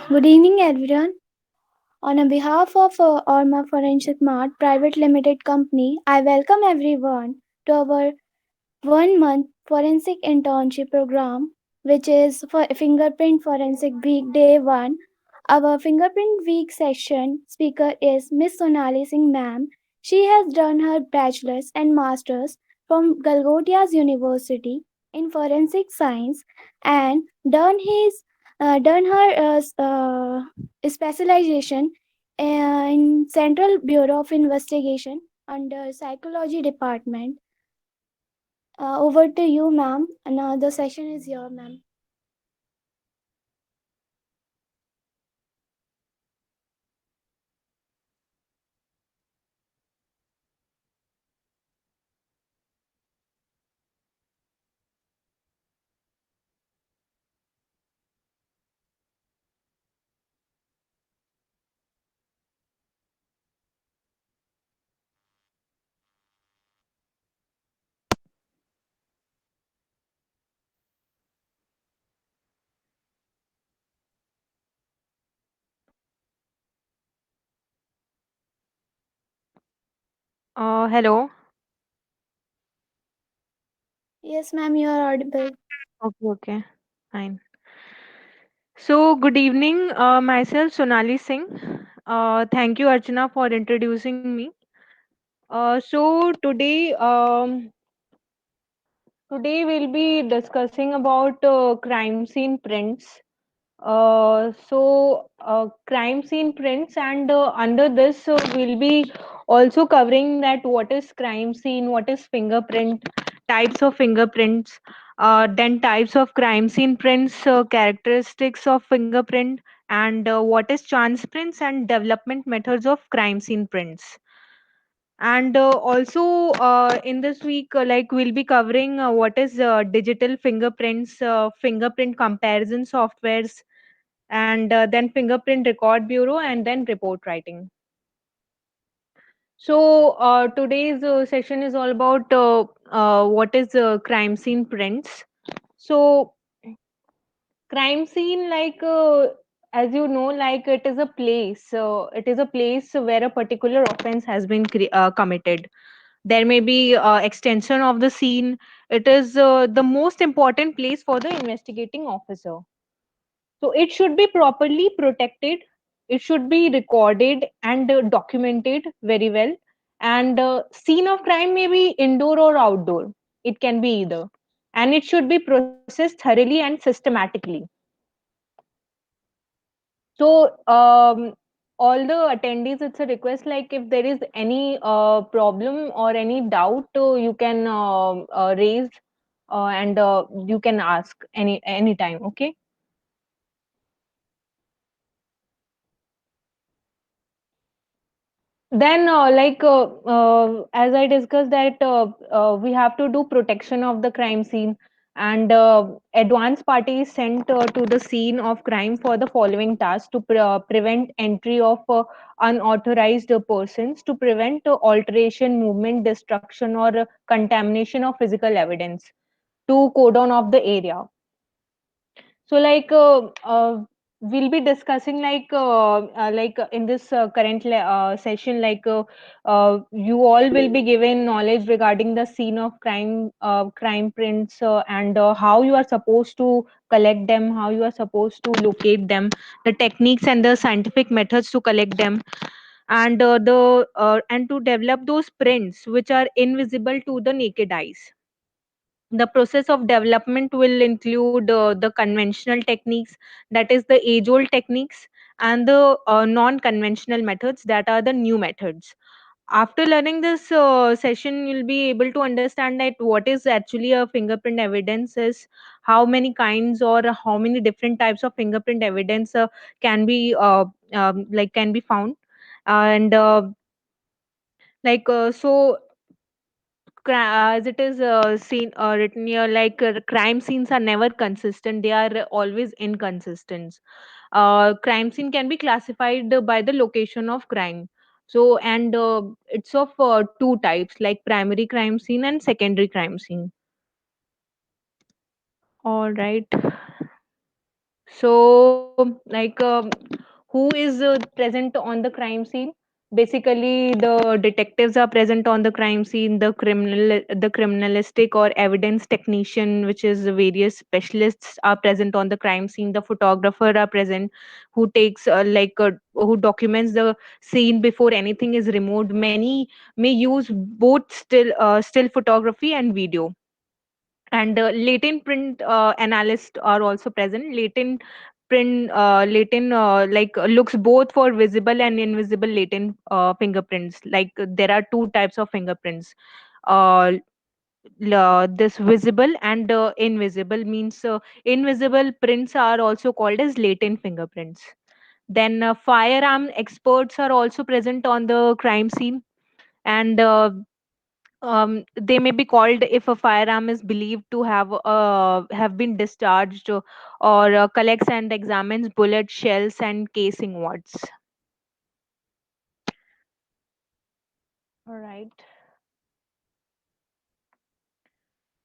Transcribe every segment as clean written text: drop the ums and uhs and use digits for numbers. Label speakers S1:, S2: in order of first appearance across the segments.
S1: Good evening, everyone. On behalf of Orma Forensic Mart Private Limited Company, I welcome everyone to our 1 month forensic internship program, which is for Fingerprint Forensic Week Day 1. Our Fingerprint Week session speaker is Miss Sonali Singh Ma'am. She has done her bachelor's and master's from Galgottia's University in Forensic Science and done her specialization in Central Bureau of Investigation under Psychology Department. Over to you, ma'am. The session is your, ma'am.
S2: Hello.
S1: Yes, ma'am, you are audible.
S2: Okay, okay. Fine. So, good evening. Myself, Sonali Singh. Thank you, Archana, for introducing me. Today we'll be discussing about crime scene prints. Crime scene prints, and under this, we'll be also covering that what is crime scene, what is fingerprint, types of fingerprints, then types of crime scene prints, characteristics of fingerprint, and what is chance prints and development methods of crime scene prints. And also in this week, like we'll be covering what is digital fingerprints, fingerprint comparison softwares, and then fingerprint record bureau, and then report writing. So today's session is all about what is crime scene prints. So crime scene, as you know, like it is a place where a particular offense has been committed. There may be extension of the scene. It is the most important place for the investigating officer. So it should be properly protected. It should be recorded and documented very well. And scene of crime may be indoor or outdoor. It can be either. And it should be processed thoroughly and systematically. So all the attendees, it's a request, like if there is any problem or any doubt, you can raise and you can ask anytime. Okay. Then as I discussed that we have to do protection of the crime scene, and advance party is sent to the scene of crime for the following tasks: to prevent entry of unauthorized persons, to prevent alteration, movement, destruction, or contamination of physical evidence, to cordon off the area. So we'll be discussing in this session, you all will be given knowledge regarding the scene of crime, crime prints, and how you are supposed to collect them, how you are supposed to locate them, the techniques and the scientific methods to collect them, and and to develop those prints which are invisible to the naked eyes. The process of development will include the conventional techniques, that is the age old techniques, and the non conventional methods, that are the new methods. After learning this session, you'll be able to understand that what is actually a fingerprint evidence is, how many kinds or how many different types of fingerprint evidence can be can be found. And like so As it is seen written here, crime scenes are never consistent, they are always inconsistent. Crime scene can be classified by the location of crime. So, and it's of two types, like primary crime scene and secondary crime scene. All right. So who is present on the crime scene? Basically, the detectives are present on the crime scene, the criminalistic or evidence technician, which is various specialists are present on the crime scene. The photographer are present, who takes who documents the scene before anything is removed. Many may use both still photography and video. And latent print analysts are also present. Latent looks both for visible and invisible latent fingerprints. There are two types of fingerprints. This visible and invisible means invisible prints are also called as latent fingerprints. Then firearm experts are also present on the crime scene. And they may be called if a firearm is believed to have been discharged, or collects and examines bullet shells and casing wads. All right.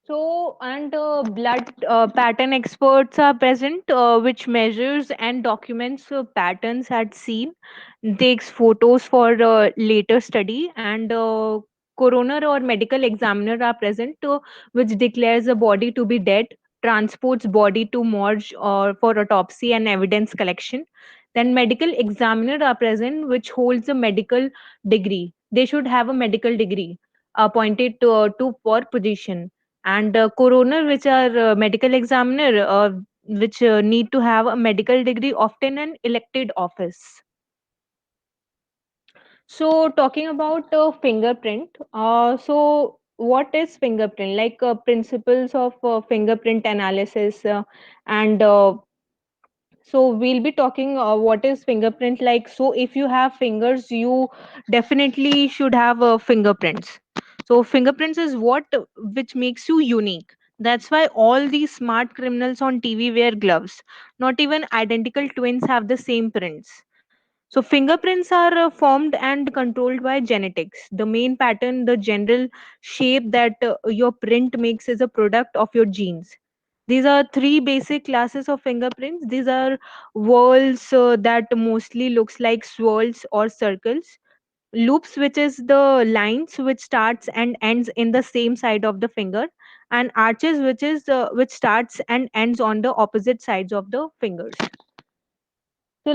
S2: So, and blood pattern experts are present, which measures and documents patterns at scene, takes photos for later study. And coroner or medical examiner are present, which declares a body to be dead, transports body to morgue or for autopsy and evidence collection. Then medical examiner are present, which holds a medical degree. They should have a medical degree appointed to for position. And coroner, which are medical examiner, which need to have a medical degree, often an elected office. So talking about fingerprint, so what is fingerprint? Principles of fingerprint analysis, and so we'll be talking what is fingerprint like. So if you have fingers, you definitely should have fingerprints. So fingerprints is what which makes you unique. That's why all these smart criminals on TV wear gloves. Not even identical twins have the same prints. So fingerprints are formed and controlled by genetics. The main pattern, the general shape that your print makes is a product of your genes. These are three basic classes of fingerprints. These are whorls that mostly looks like swirls or circles. Loops, which is the lines which starts and ends in the same side of the finger. And arches, which starts and ends on the opposite sides of the fingers. So,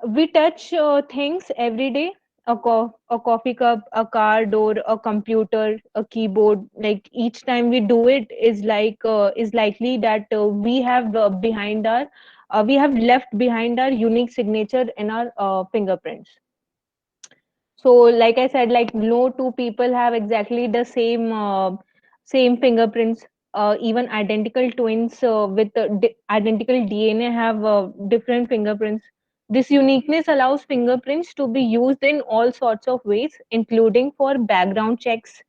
S2: we touch things every day: a coffee cup, a car door, a computer, a keyboard. Like each time we do it is likely that we have left behind our unique signature in our fingerprints. So, like I said, like no two people have exactly the same fingerprints. Even identical twins with identical DNA have different fingerprints. This uniqueness allows fingerprints to be used in all sorts of ways, including for background checks,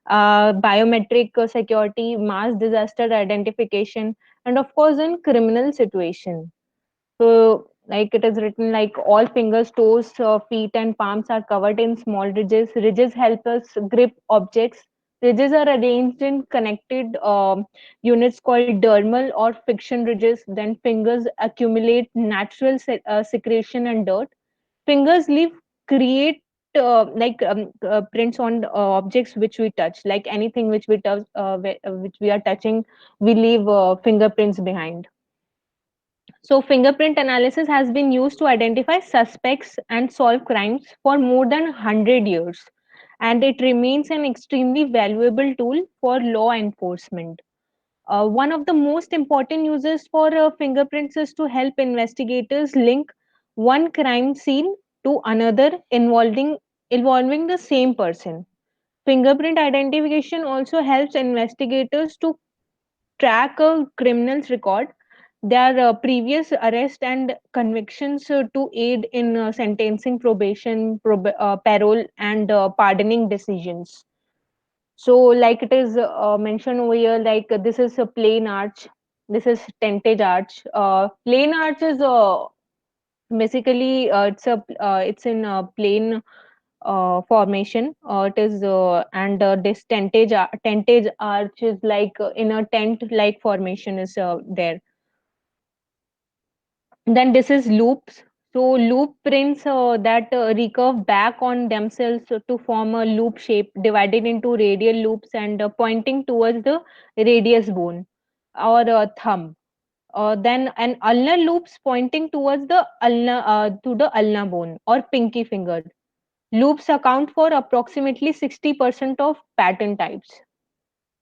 S2: biometric security, mass disaster identification, and of course in criminal situation. So, like it is written, like all fingers, toes, feet, and palms are covered in small ridges. Ridges help us grip objects. Ridges are arranged in connected units called dermal or friction ridges. Then fingers accumulate natural secretion and dirt. Fingers leave create prints on objects which we touch. Like anything which we touch, which we are touching, we leave fingerprints behind. So, fingerprint analysis has been used to identify suspects and solve crimes for more than 100 years, and it remains an extremely valuable tool for law enforcement. One of the most important uses for fingerprints is to help investigators link one crime scene to another involving the same person. Fingerprint identification also helps investigators to track a criminal's record, their previous arrest and convictions, to aid in sentencing, probation, parole, and pardoning decisions. So, like it is mentioned over here, this is a plain arch, this is tentage arch. Plain arch is basically it's in a plain formation. It is and this tentage arch is like in a tent like formation is there. Then this is loops. So loop prints that recurve back on themselves to form a loop shape divided into radial loops and pointing towards the radius bone or thumb. Then an ulnar loops pointing towards the ulnar bone or pinky finger. Loops account for approximately 60% of pattern types.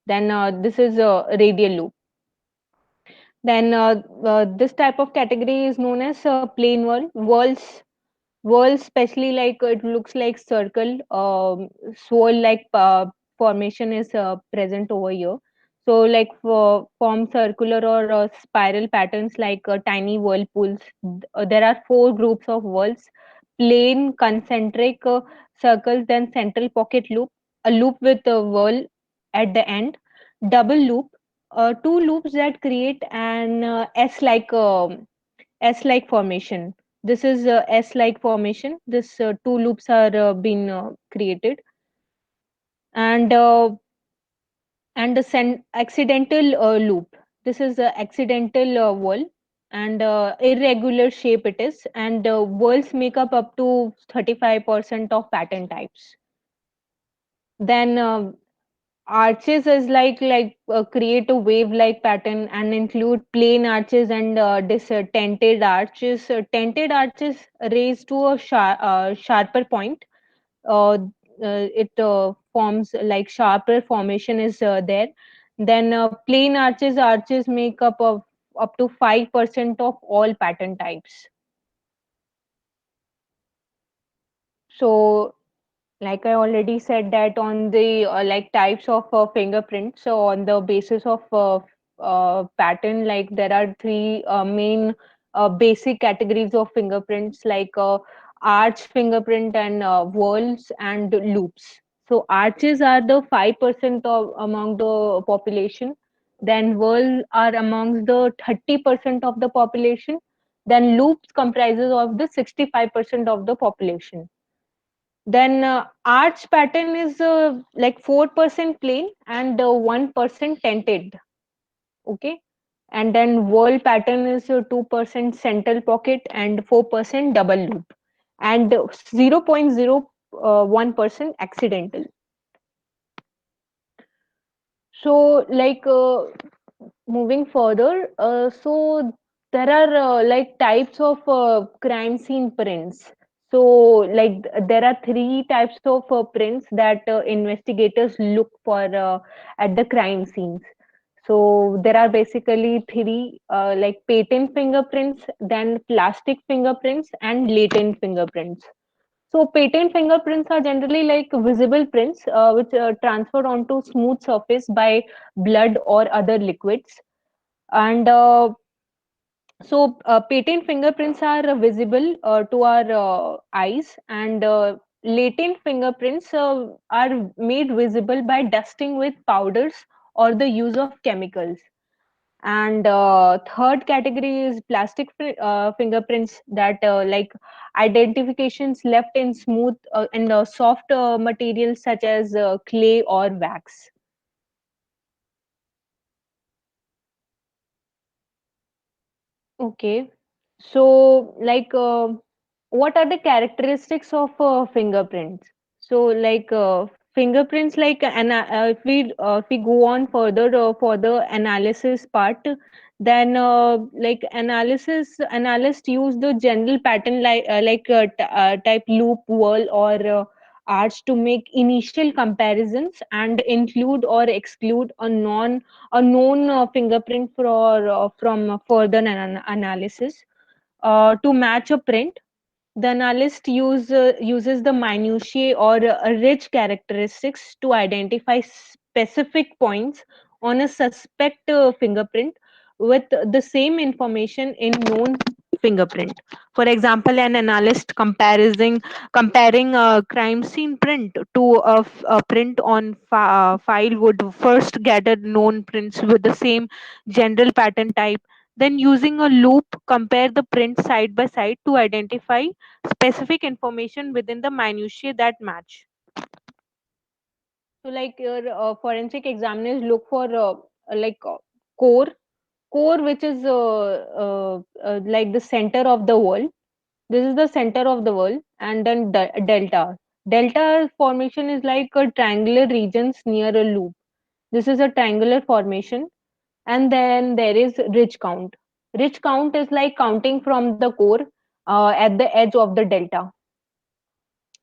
S2: Then this is a radial loop. Then this type of category is known as plain whorls, especially like it looks like circle, swirl like formation is present over here. So like form circular or spiral patterns like tiny whirlpools. There are four groups of whorls: plain, concentric circles, then central pocket loop, a loop with a whirl at the end, double loop, two loops that create an S-like formation. This is S-like formation. This two loops are been created, and the accidental loop. This is a accidental whirl, and irregular shape it is, and whirls make up to 35% of pattern types. Then arches is create a wave like pattern and include plain arches and tented arches. Tented arches raised to a sharper point. uh, it forms like sharper formation is there. Then plain arches make up to 5% of all pattern types. So like I already said that on the like types of fingerprints, so on the basis of pattern, like there are three main basic categories of fingerprints, like arch fingerprint and whorls and loops. So arches are the 5% of among the population, then whorl are amongst the 30% of the population, then loops comprises of the 65% of the population. Then arch pattern is like 4% plain and 1% tinted. Okay. And then whorl pattern is 2% central pocket and 4% double loop and 0.01% accidental. So, like moving further, so there are like types of crime scene prints. So, like there are three types of prints that investigators look for at the crime scenes. So there are basically three, like patent fingerprints, then plastic fingerprints, and latent fingerprints. So patent fingerprints are generally like visible prints which transfer onto smooth surface by blood or other liquids. And patent fingerprints are visible to our eyes, and latent fingerprints are made visible by dusting with powders or the use of chemicals. And third category is plastic fingerprints that like identifications left in smooth and soft materials such as clay or wax. Okay. So, like, what are the characteristics of fingerprints? So, like, fingerprints, like, if we go on further for the analysis part, then like analysts use the general pattern type loop, whorl, or arch to make initial comparisons and include or exclude a known fingerprint from further analysis. To match a print, the analyst uses the minutiae or rich characteristics to identify specific points on a suspect fingerprint with the same information in known fingerprint. For example, an analyst comparing a crime scene print to a print on file would first gather known prints with the same general pattern type. Then, using a loop, compare the prints side by side to identify specific information within the minutiae that match. So, like your forensic examiners look for like core. core, which is like the center of the world. This is the center of the world, and then delta. Delta formation is like a triangular regions near a loop. This is a triangular formation, and then there is ridge count. Ridge count is like counting from the core at the edge of the delta,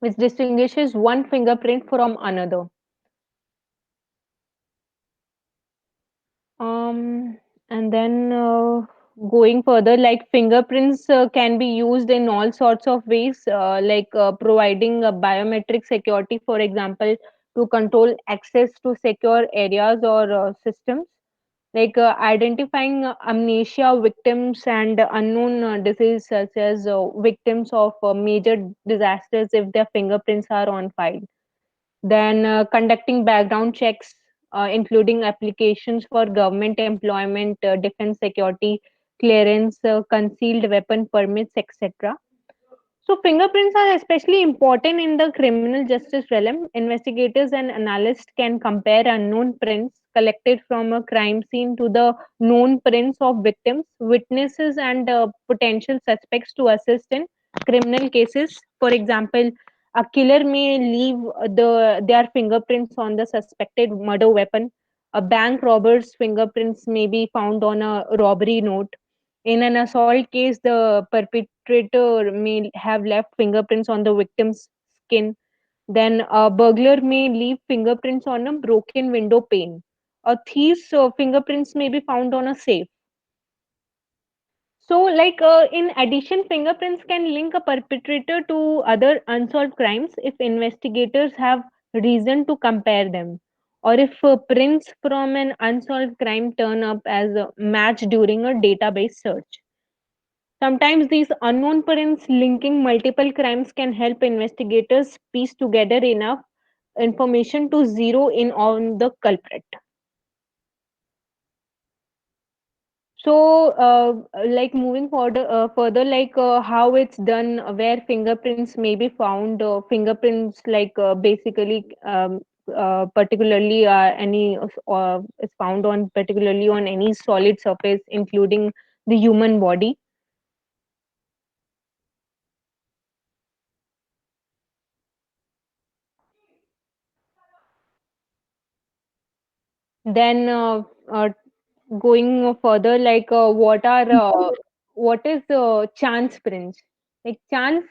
S2: which distinguishes one fingerprint from another. Um, and then going further, like fingerprints can be used in all sorts of ways, like providing a biometric security, for example, to control access to secure areas or systems, like identifying amnesia victims and unknown disease, such as victims of major disasters if their fingerprints are on file. Then conducting background checks, including applications for government employment, defense security clearance, concealed weapon permits, etc. So, fingerprints are especially important in the criminal justice realm. Investigators and analysts can compare unknown prints collected from a crime scene to the known prints of victims, witnesses, and potential suspects to assist in criminal cases. For example, a killer may leave their fingerprints on the suspected murder weapon. A bank robber's fingerprints may be found on a robbery note. In an assault case, the perpetrator may have left fingerprints on the victim's skin. Then a burglar may leave fingerprints on a broken window pane. A thief's fingerprints may be found on a safe. So, like in addition, fingerprints can link a perpetrator to other unsolved crimes if investigators have reason to compare them, or if prints from an unsolved crime turn up as a match during a database search. Sometimes these unknown prints linking multiple crimes can help investigators piece together enough information to zero in on the culprit. So, like moving forward, further, like how it's done, where fingerprints may be found. Fingerprints, like basically, particularly any is found on particularly on any solid surface, including the human body. Then going further, like what is chance prints, like chance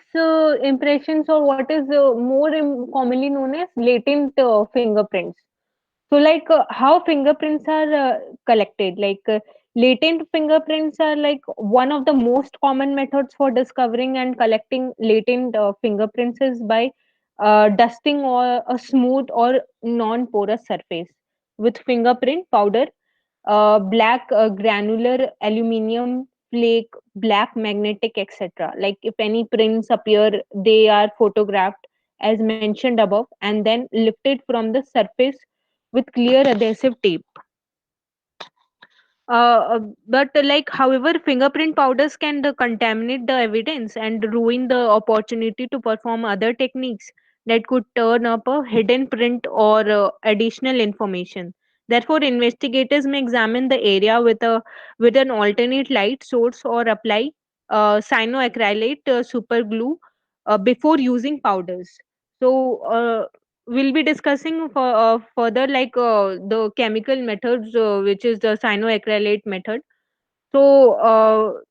S2: impressions, or what is more commonly known as latent fingerprints. So, like how fingerprints are collected, like latent fingerprints are like one of the most common methods for discovering and collecting latent fingerprints is by dusting or a smooth or non-porous surface with fingerprint powder, black granular aluminum flake, black magnetic, etc. Like if any prints appear, they are photographed as mentioned above and then lifted from the surface with clear adhesive tape. But like, however, fingerprint powders can contaminate the evidence and ruin the opportunity to perform other techniques that could turn up a hidden print or additional information. Therefore, investigators may examine the area with an alternate light source or apply cyanoacrylate super glue before using powders. So, we'll be discussing further, like the chemical methods, which is the cyanoacrylate method. So,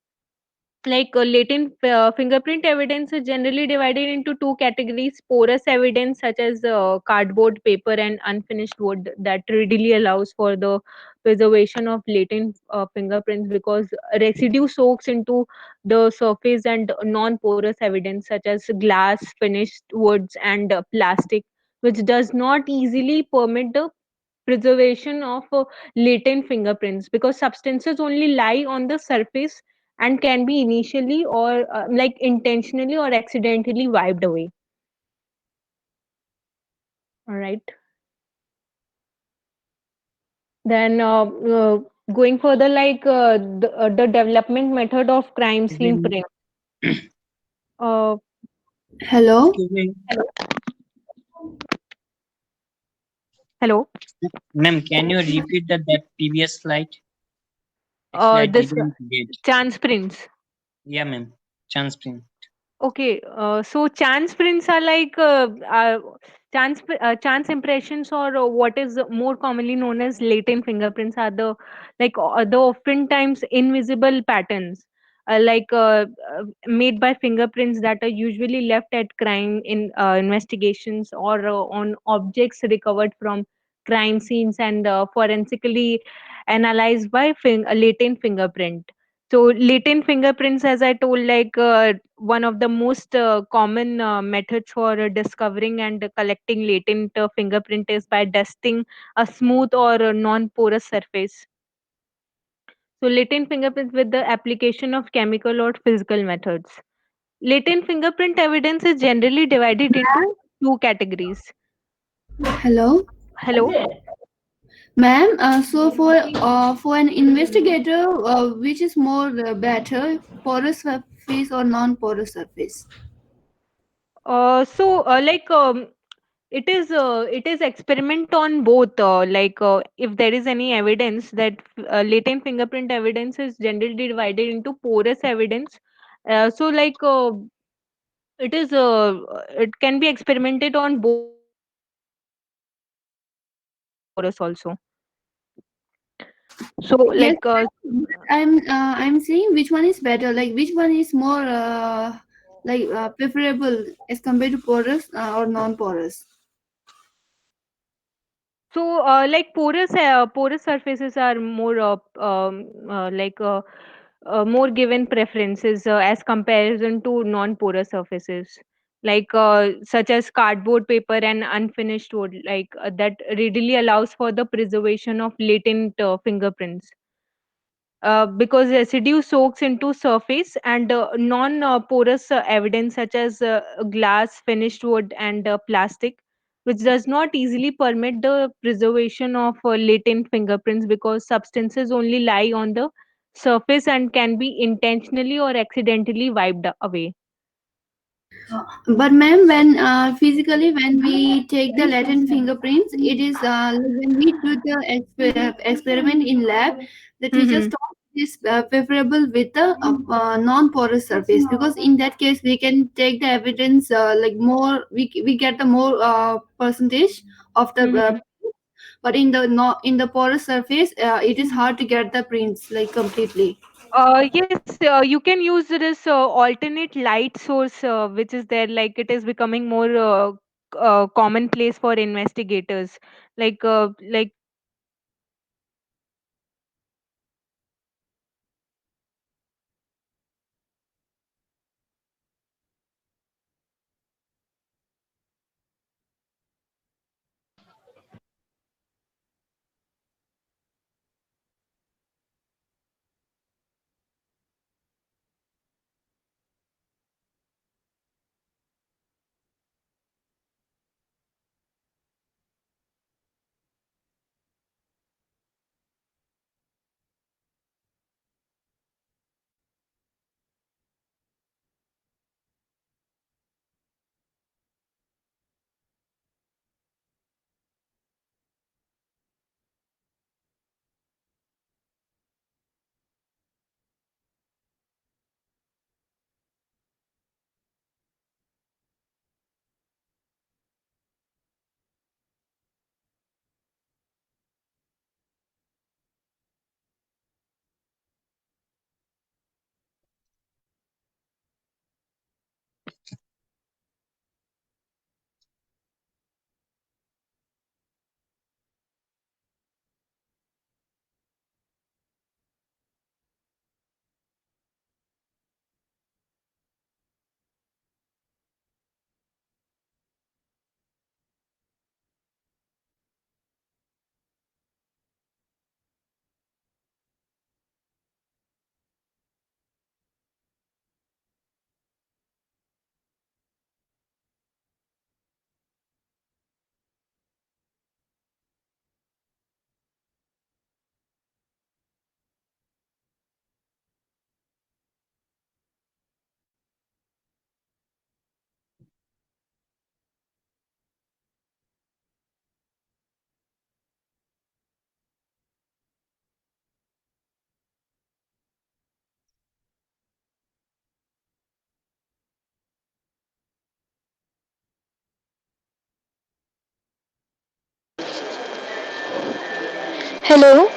S2: like latent fingerprint evidence is generally divided into two categories: porous evidence such as cardboard, paper, and unfinished wood that readily allows for the preservation of latent fingerprints because residue soaks into the surface; and non-porous evidence such as glass, finished woods, and plastic, which does not easily permit the preservation of latent fingerprints because substances only lie on the surface and can be initially or like intentionally or accidentally wiped away. All right. Then going further, like the development method of crime
S3: Excuse
S2: scene
S3: me,
S2: print. Uh,
S1: Hello.
S3: excuse me,
S2: hello. Hello.
S3: ma'am. Can you repeat that previous slide? Actually, I
S2: This
S3: didn't get.
S2: chance prints.
S3: Yeah, ma'am. Chance print.
S2: Okay, so chance prints are like chance impressions, or what is more commonly known as latent fingerprints, are the like the oftentimes invisible patterns, made by fingerprints that are usually left at crime in investigations, or on objects recovered from crime scenes and forensically analyzed by latent fingerprint. So latent fingerprints, as I told, one of the most common methods for discovering and collecting latent fingerprint is by dusting a smooth or a non-porous surface. So latent fingerprints with the application of chemical or physical methods. Latent fingerprint evidence is generally divided into two categories.
S4: Hello,
S2: Hello.
S4: ma'am. So for an investigator, which is more better, porous surface or non-porous surface?
S2: It is experiment on both, if there is any evidence that latent fingerprint evidence is generally divided into porous evidence. Uh, so like uh, it is uh, it can be experimented on both porous and non-porous also. So
S4: Yes,
S2: like
S4: but I'm saying which one is better. Like which one is more preferable as compared to porous or non-porous?
S2: porous surfaces are more given preferences as comparison to non-porous surfaces, such as cardboard paper and unfinished wood, that readily allows for the preservation of latent fingerprints, because residue soaks into surface, and non-porous evidence such as glass, finished wood, and plastic, which does not easily permit the preservation of latent fingerprints, because substances only lie on the surface and can be intentionally or accidentally wiped away.
S4: But ma'am, when physically when we take the latent fingerprints, it is like when we do the experiment in lab, the teachers
S2: Mm-hmm.
S4: taught it is preferable with the non-porous surface, because in that case we can take the evidence like more we get the more percentage of the
S2: Mm-hmm.
S4: but in the no in the porous surface it is hard to get the prints like completely.
S2: Yes, you can use this alternate light source, which is there. Like it is becoming more commonplace for investigators. Like
S1: Hello,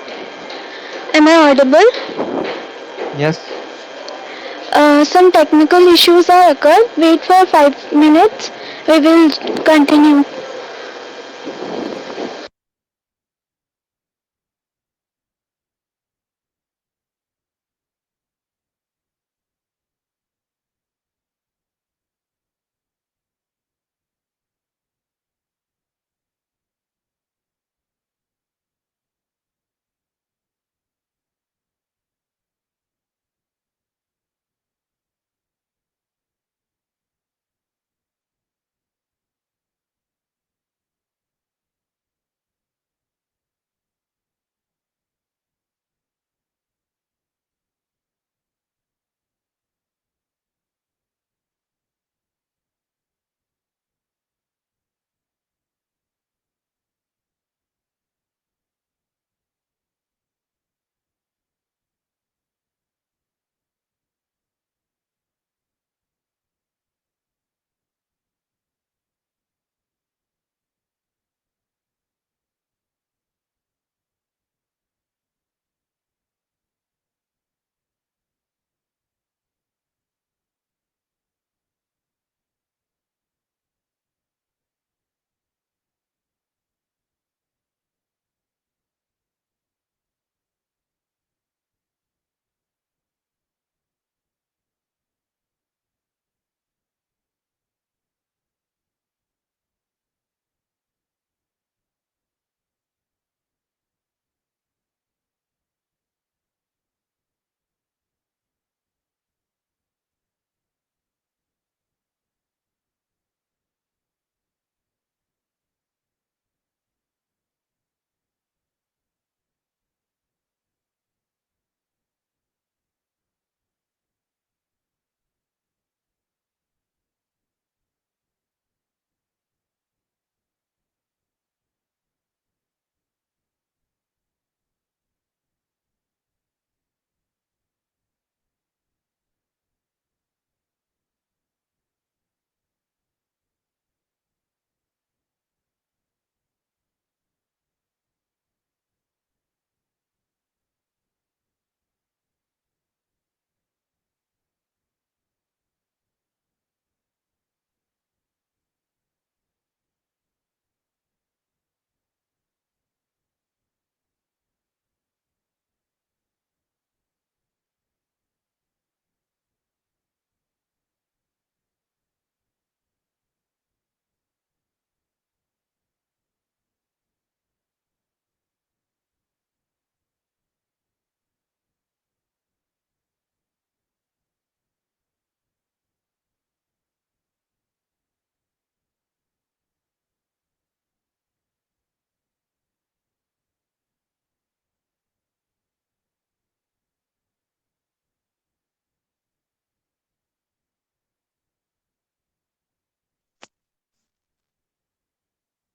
S1: am I audible?
S5: Yes.
S1: Some technical issues are occurred. Wait for 5 minutes. We will continue.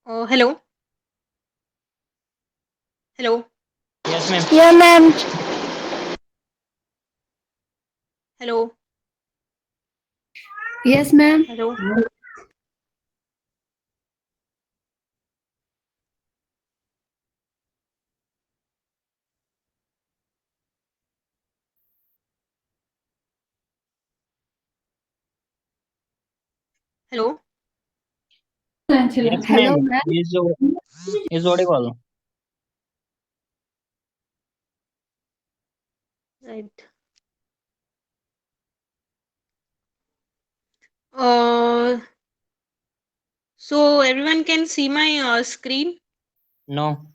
S2: Hello, hello,
S3: Yes, ma'am.
S1: Yeah, ma'am.
S2: hello,
S4: Yes, ma'am.
S2: hello. Hello.
S3: Yes,
S4: Hello,
S3: ma'am.
S4: ma'am.
S3: Is audible.
S2: Right. Uh, so everyone can see my screen.
S3: No.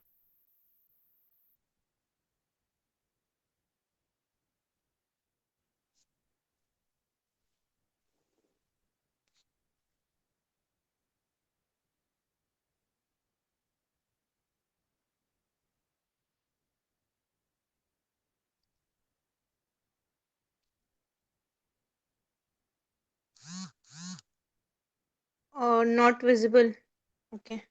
S2: Not visible. Okay.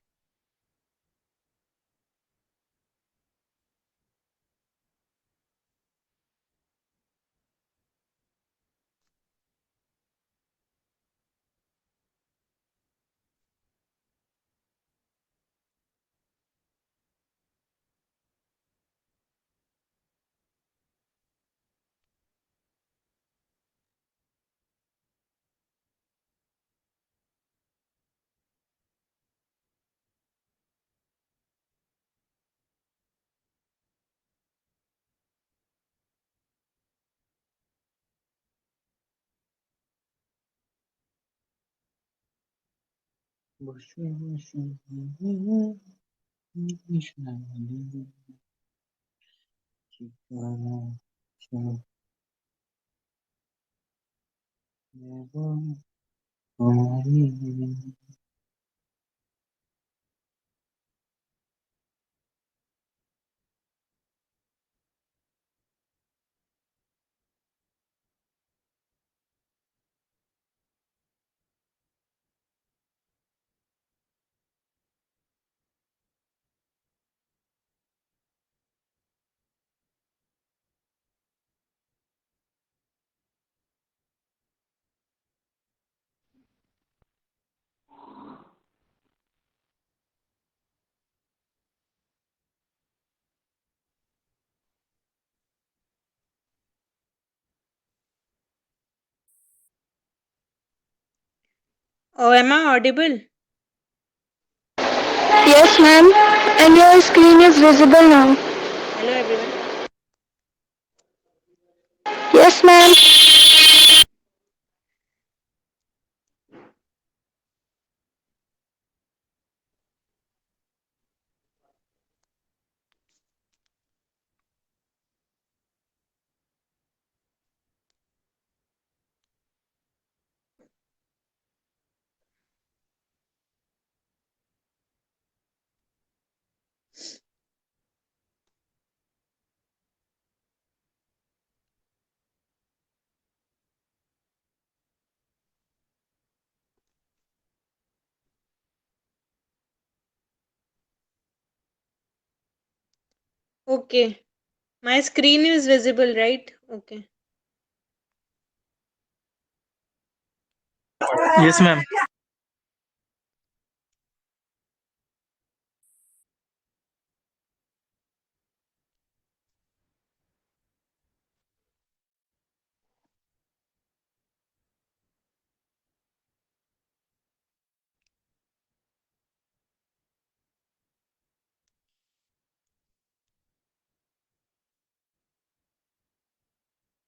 S2: Oh, am I audible?
S1: Yes, ma'am. And your screen is visible now.
S2: Hello, everyone.
S1: Yes, ma'am.
S2: Okay. My screen is visible, right? Okay.
S5: Yes, ma'am.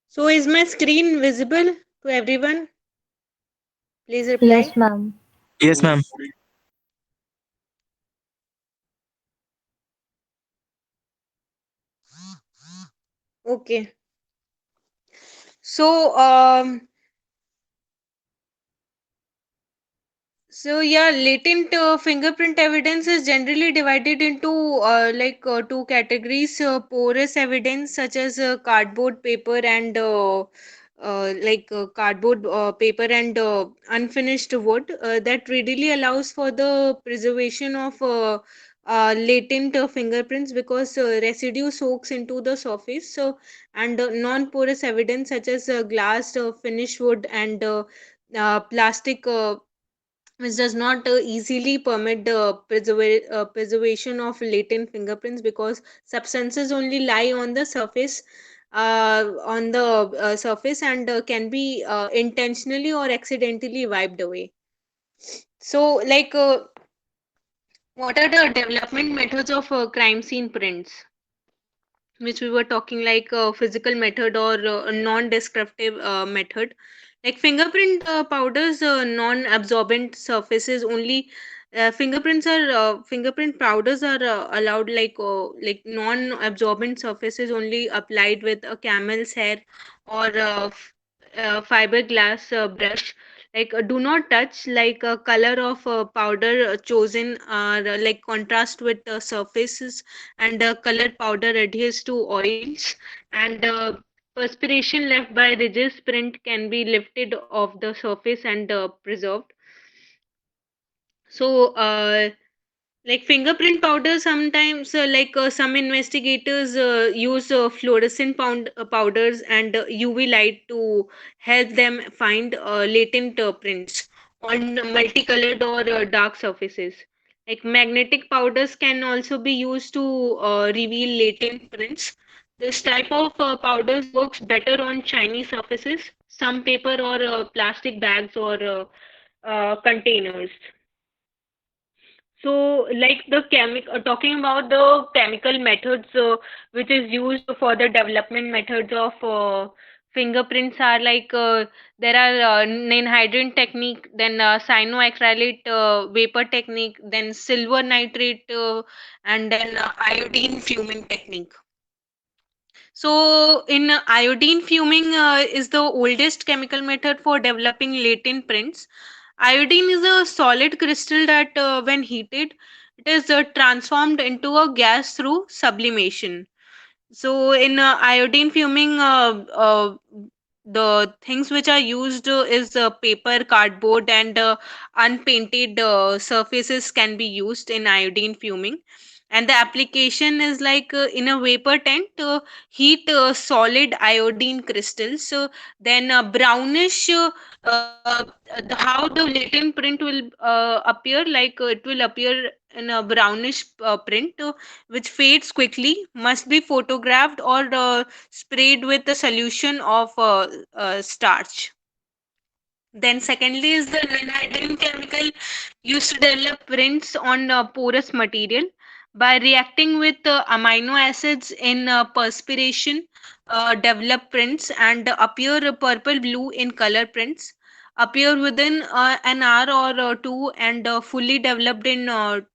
S2: So, is my screen visible to everyone? Please reply.
S6: Yes, ma'am.
S5: Yes, ma'am.
S2: Okay. So, yeah, latent fingerprint evidence is generally divided into two categories: porous evidence such as cardboard paper and cardboard paper and unfinished wood that readily allows for the preservation of latent fingerprints because residue soaks into the surface. So, and non-porous evidence such as glass, finished wood, and plastic. Which does not easily permit the preservation of latent fingerprints because substances only lie on the surface and can be intentionally or accidentally wiped away. So, what are the development methods of crime scene prints? Which we were talking like a physical method or a non-descriptive method, like fingerprint powders, non-absorbent surfaces only. Fingerprint powders are allowed like non-absorbent surfaces only applied with a camel's hair or fiberglass brush. Do not touch, like a color of powder chosen like contrast with surfaces, and colored powder adheres to oils, and perspiration left by ridges print can be lifted off the surface and preserved. So, like fingerprint powder, sometimes some investigators use fluorescent powders and UV light to help them find latent prints on multicolored or dark surfaces. Like magnetic powders can also be used to reveal latent prints. This type of powders works better on shiny surfaces, some paper or plastic bags or containers. So, talking about the chemical methods which is used for the development methods of Fingerprints are like there are anhydrine technique, then cyanoacrylate vapor technique, then silver nitrate, and then iodine fuming technique. So, in iodine fuming is the oldest chemical method for developing latent prints. Iodine is a solid crystal that, when heated, it is transformed into a gas through sublimation. So in iodine fuming, the things which are used is paper, cardboard, and unpainted surfaces can be used in iodine fuming. And the application is like in a vapor tent, heat solid iodine crystals. Then brownish. How the latent print will appear, like it will appear in a brownish print, which fades quickly, must be photographed or sprayed with a solution of starch. Then, secondly, is the anhydrine chemical used to develop prints on porous material by reacting with amino acids in perspiration. Develop prints and appear purple blue in color prints. Appear within an hour or two and fully developed in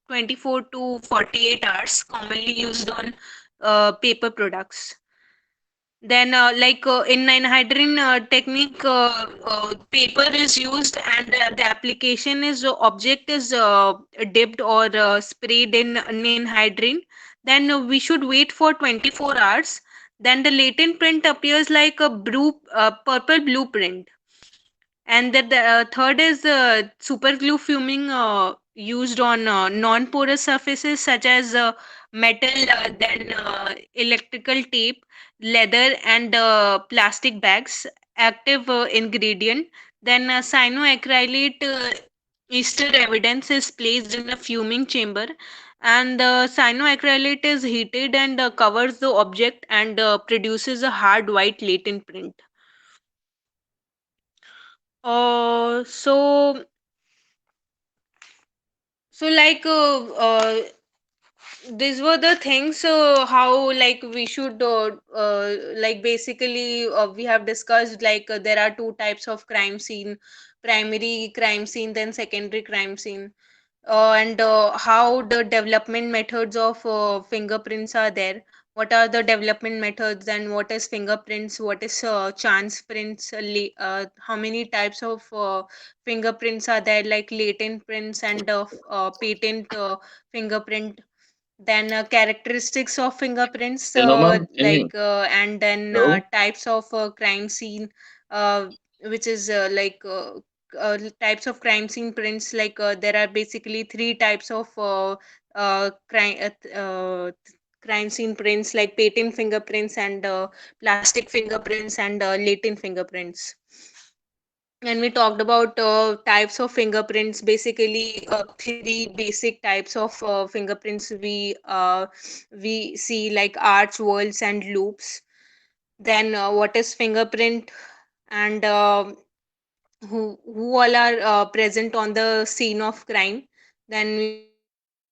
S2: 24 to 48 hours. Commonly used on paper products. Then, in anhydrine technique, paper is used, and the application is object is dipped or sprayed in anhydrine. Then we should wait for 24 hours. Then the latent print appears like a purple blueprint. And the third is super glue fuming, used on non-porous surfaces such as metal, then electrical tape, leather, and plastic bags. Active ingredient. Then cyanoacrylate ester evidence is placed in a fuming chamber, and the cyanoacrylate is heated and covers the object and produces a hard white latent print. So these were the things how like we should like basically we have discussed like there are two types of crime scene: primary crime scene, then secondary crime scene, and how the development methods of fingerprints are there. What are the development methods, and what is fingerprints, what is chance prints, how many types of fingerprints are there, like latent prints and patent fingerprint. Then characteristics of fingerprints,
S3: Hello, ma'am. Can you?
S2: and then
S3: Hello.
S2: types of crime scene, which is types of crime scene prints. Like there are basically three types of crime scene prints, like patent fingerprints and plastic fingerprints and latent fingerprints. And we talked about types of fingerprints. Basically three basic types of fingerprints we see, like arch, whorls, and loops. Then what is fingerprint, and who all are present on the scene of crime. Then we talked about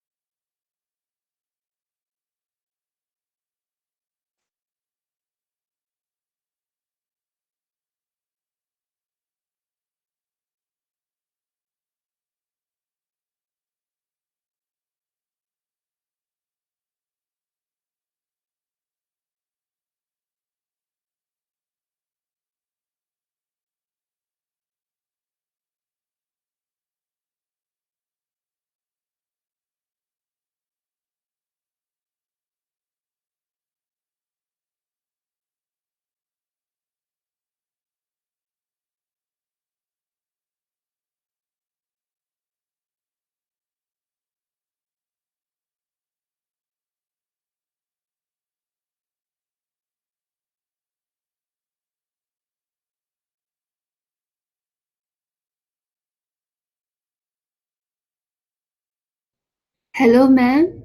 S4: Hello, ma'am.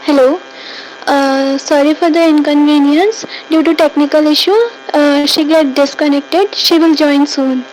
S1: Hello. Sorry for the inconvenience. Due to technical issue, she get disconnected. She will join soon.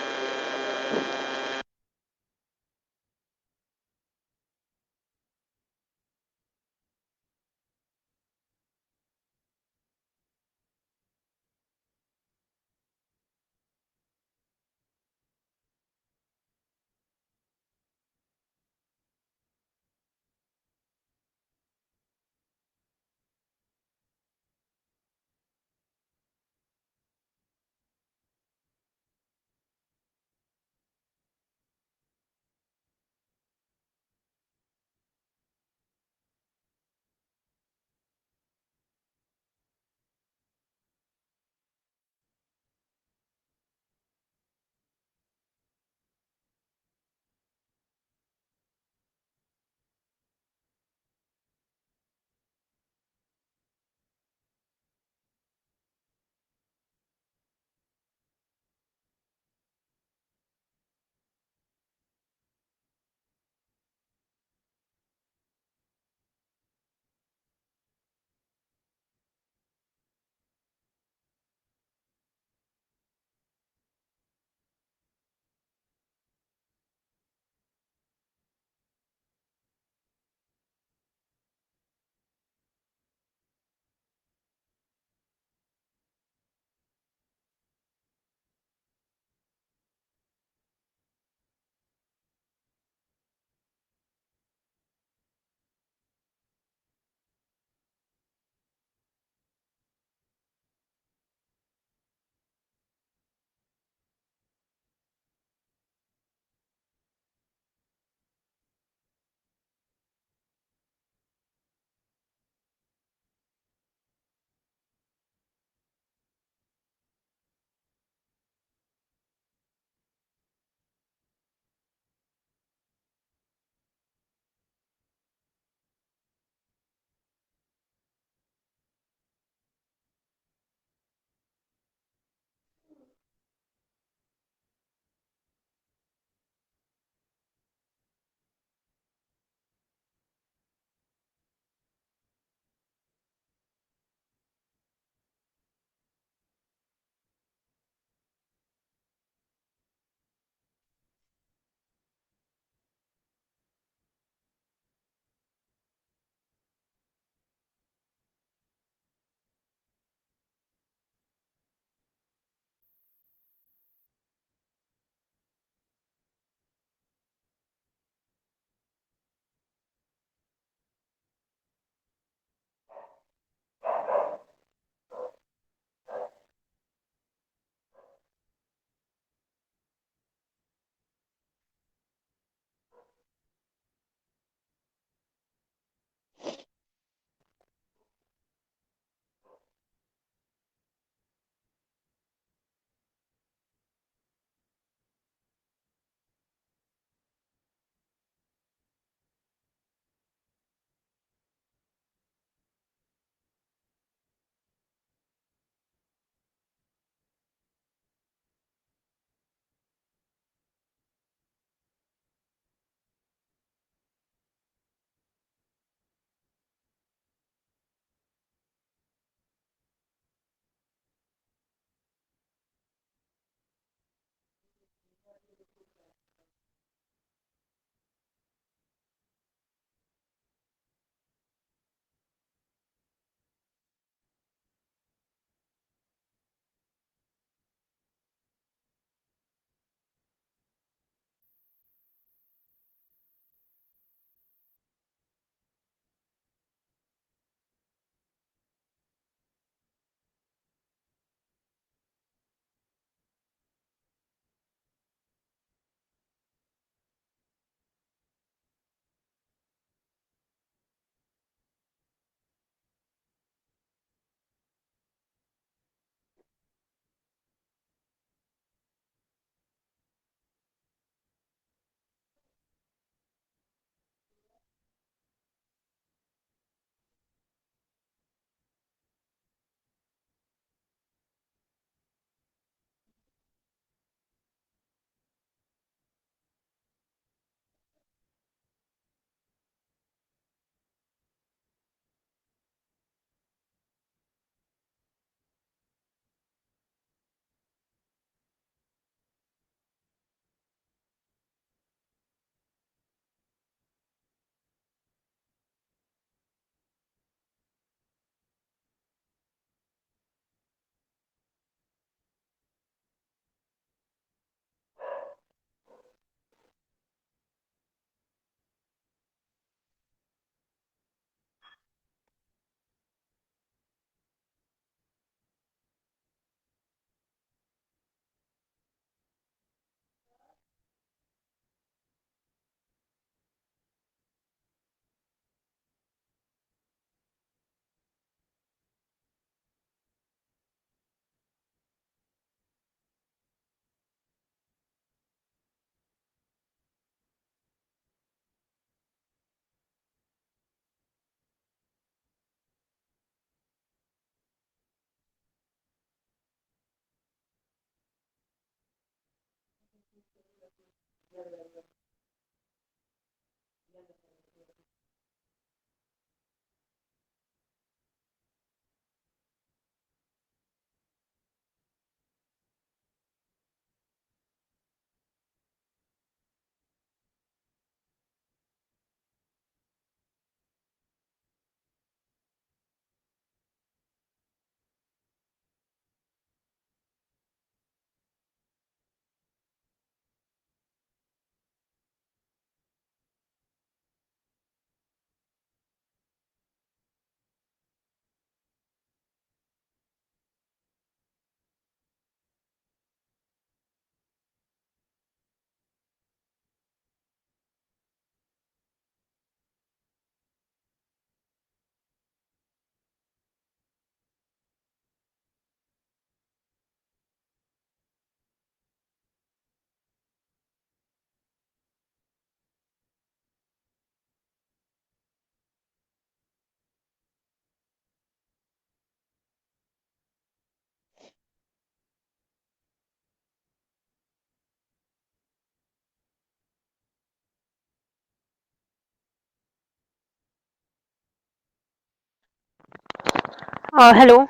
S2: Hello.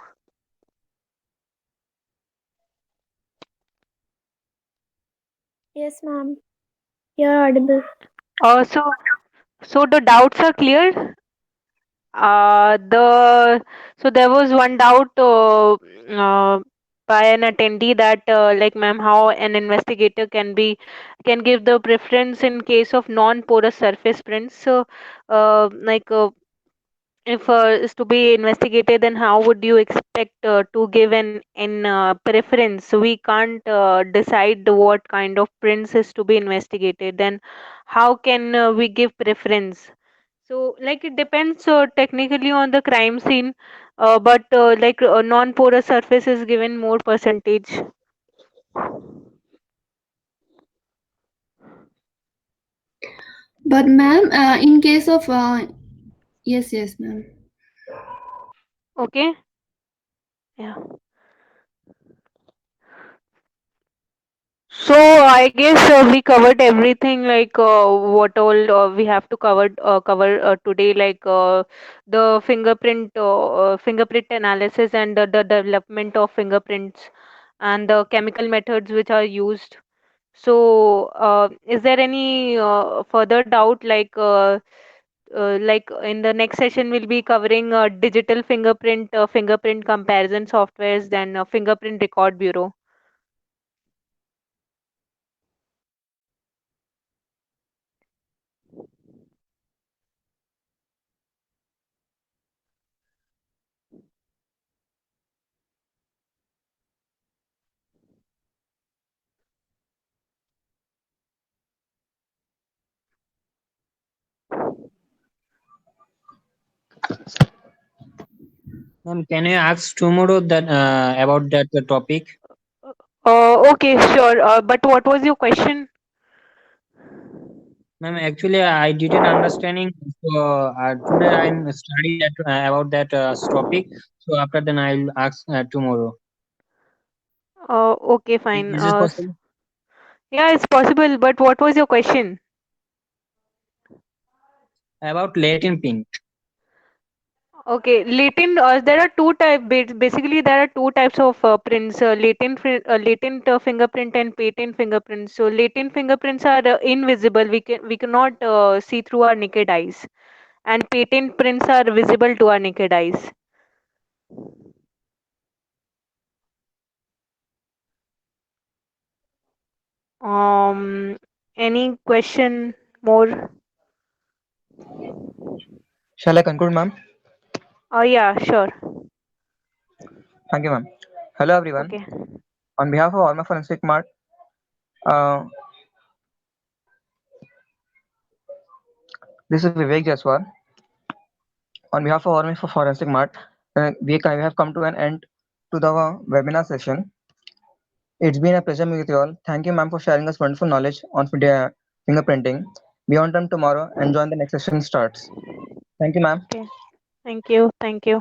S1: Yes, ma'am. You're audible.
S2: So the doubts are clear. There was one doubt by an attendee that like ma'am, how an investigator can give the preference in case of non-porous surface prints. So like if is to be investigated, then how would you expect to give an preference? So we can't decide what kind of prints is to be investigated. Then how can we give preference? So, like it depends technically on the crime scene, but non-porous surface is given more percentage.
S4: But ma'am, in case of yes, yes, ma'am.
S2: Okay, yeah. So I guess we covered everything. Like what all we have to cover today, like the fingerprint analysis and the development of fingerprints and the chemical methods which are used. So, is there any further doubt? Like in the next session, we'll be covering digital fingerprint comparison softwares, then fingerprint record bureau.
S3: Ma'am, can you ask tomorrow that about that topic?
S2: Okay, sure. But what was your question?
S3: Ma'am, actually, I didn't understanding. So today I'm study that about that topic. So after then I'll ask tomorrow.
S2: Okay, fine.
S3: Is it possible?
S2: Yeah, it's possible. But what was your question?
S3: About Latin pink.
S2: Okay, latent. There are two type. Basically, there are two types of prints: latent fingerprint and patent fingerprints. So, latent fingerprints are invisible. We cannot see through our naked eyes, and patent prints are visible to our naked eyes. Any question more?
S5: Shall I conclude, ma'am?
S2: Oh yeah, sure.
S5: Thank you, ma'am. Hello, everyone.
S2: Okay.
S5: On behalf of all my Forensic Mart, uh, this is Vivek Jaswal. On behalf of all my Forensic Mart, we have come to an end to the webinar session. It's been a pleasure meeting with you all. Thank you, ma'am, for sharing us wonderful knowledge on fingerprinting. Beyond time tomorrow and join the next session starts. Thank you, ma'am.
S2: Okay. Thank you. Thank you.